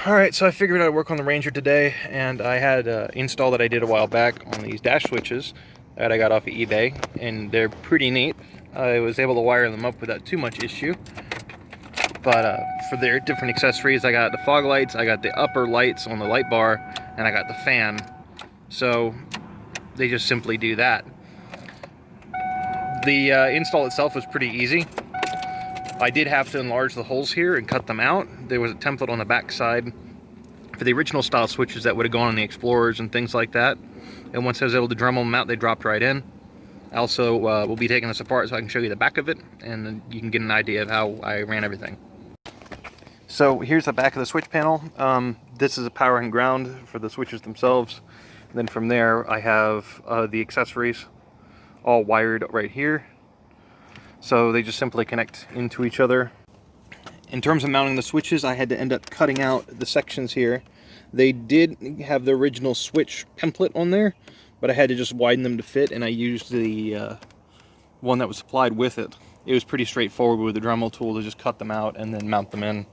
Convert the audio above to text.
Alright, so I figured I'd work on the Ranger today, and I had an install that I did a while back on these dash switches that I got off of eBay, and they're pretty neat. I was able to wire them up without too much issue. But for their different accessories, I got the fog lights, I got the upper lights on the light bar, and I got the fan. So they just simply do that. The install itself was pretty easy. I did have to enlarge the holes here and cut them out. There was a template on the back side for the original style switches that would have gone on the Explorers and things like that. And once I was able to Dremel them out, they dropped right in. I also will be taking this apart so I can show you the back of it, and then you can get an idea of how I ran everything. So here's the back of the switch panel. This is a power and ground for the switches themselves. And then from there I have the accessories all wired right here. So they just simply connect into each other. In terms of mounting the switches, I had to end up cutting out the sections here. They did have the original switch template on there, but I had to just widen them to fit, and I used the one that was supplied with it. It was pretty straightforward with the Dremel tool to just cut them out and then mount them in.